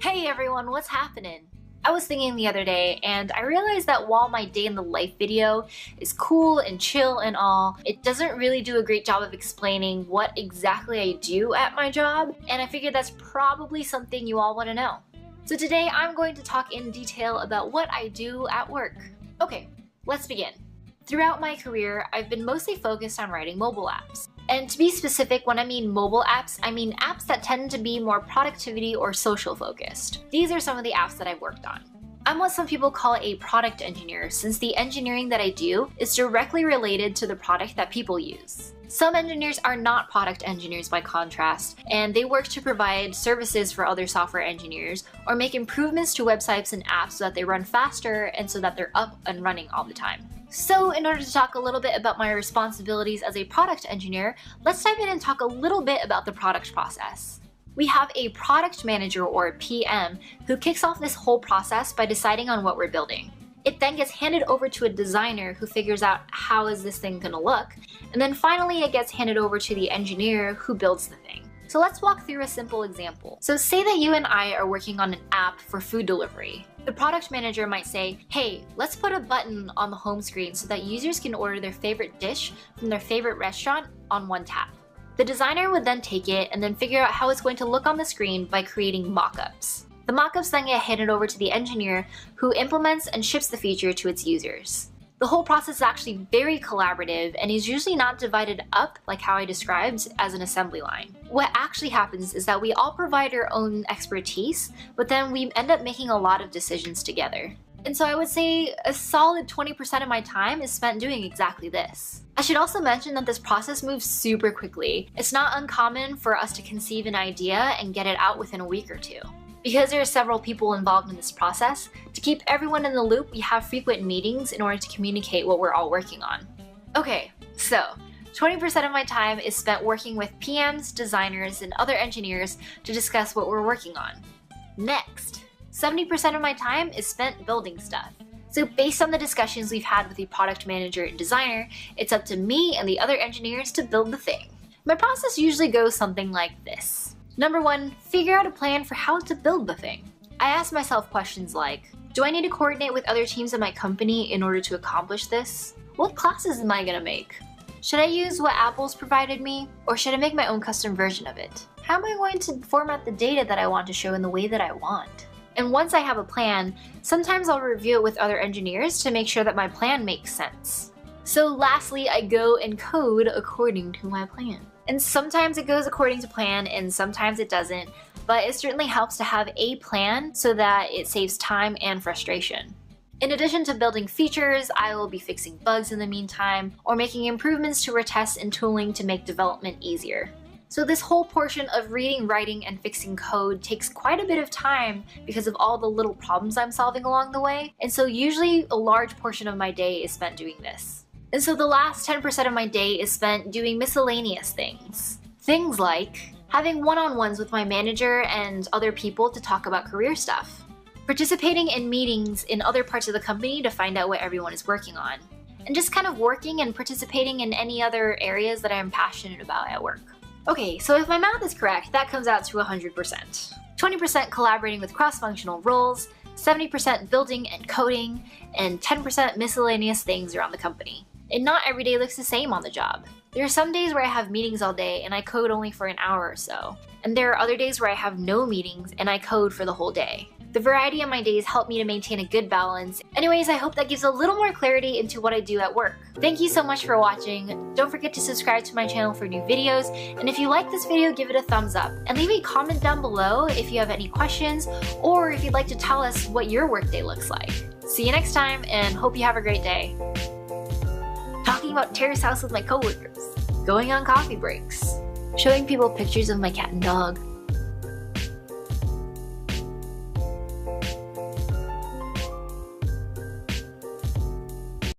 Hey everyone, what's happening? I was thinking the other day and I realized that while my day in the life video is cool and chill and all, it doesn't really do a great job of explaining what exactly I do at my job, and I figured that's probably something you all want to know. So today I'm going to talk in detail about what I do at work. Okay, let's begin. Throughout my career, I've been mostly focused on writing mobile apps. And to be specific, when I mean mobile apps, I mean apps that tend to be more productivity or social focused. These are some of the apps that I've worked on. I'm what some people call a product engineer, since the engineering that I do is directly related to the product that people use. Some engineers are not product engineers by contrast, and they work to provide services for other software engineers or make improvements to websites and apps so that they run faster and so that they're up and running all the time. So in order to talk a little bit about my responsibilities as a product engineer, let's dive in and talk a little bit about the product process. We have a product manager, or PM, who kicks off this whole process by deciding on what we're building. It then gets handed over to a designer who figures out how is this thing gonna look, and then finally it gets handed over to the engineer who builds the thing. So let's walk through a simple example. So say that you and I are working on an app for food delivery. The product manager might say, hey, let's put a button on the home screen so that users can order their favorite dish from their favorite restaurant on one tap. The designer would then take it and then figure out how it's going to look on the screen by creating mock-ups. The mock-ups then get handed over to the engineer who implements and ships the feature to its users. The whole process is actually very collaborative and is usually not divided up like how I described as an assembly line. What actually happens is that we all provide our own expertise, but then we end up making a lot of decisions together. And so I would say a solid 20% of my time is spent doing exactly this. I should also mention that this process moves super quickly. It's not uncommon for us to conceive an idea and get it out within a week or two. Because there are several people involved in this process, to keep everyone in the loop, we have frequent meetings in order to communicate what we're all working on. Okay, so 20% of my time is spent working with PMs, designers, and other engineers to discuss what we're working on. Next, 70% of my time is spent building stuff. So based on the discussions we've had with the product manager and designer, it's up to me and the other engineers to build the thing. My process usually goes something like this. Number 1, figure out a plan for how to build the thing. I ask myself questions like, do I need to coordinate with other teams in my company in order to accomplish this? What classes am I gonna make? Should I use what Apple's provided me, or should I make my own custom version of it? How am I going to format the data that I want to show in the way that I want? And once I have a plan, sometimes I'll review it with other engineers to make sure that my plan makes sense. So lastly, I go and code according to my plan. And sometimes it goes according to plan and sometimes it doesn't, but it certainly helps to have a plan so that it saves time and frustration. In addition to building features, I will be fixing bugs in the meantime, or making improvements to our tests and tooling to make development easier. So this whole portion of reading, writing, and fixing code takes quite a bit of time because of all the little problems I'm solving along the way, and so usually a large portion of my day is spent doing this. And so the last 10% of my day is spent doing miscellaneous things. Things like having one-on-ones with my manager and other people to talk about career stuff. Participating in meetings in other parts of the company to find out what everyone is working on. And just kind of working and participating in any other areas that I'm passionate about at work. Okay, so if my math is correct, that comes out to 100%. 20% collaborating with cross-functional roles, 70% building and coding, and 10% miscellaneous things around the company. And not every day looks the same on the job. There are some days where I have meetings all day and I code only for an hour or so. And there are other days where I have no meetings and I code for the whole day. The variety of my days help me to maintain a good balance. Anyways, I hope that gives a little more clarity into what I do at work. Thank you so much for watching. Don't forget to subscribe to my channel for new videos. And if you like this video, give it a thumbs up. And leave a comment down below if you have any questions or if you'd like to tell us what your workday looks like. See you next time and hope you have a great day. Talking about Terrace House with my coworkers, going on coffee breaks, showing people pictures of my cat and dog.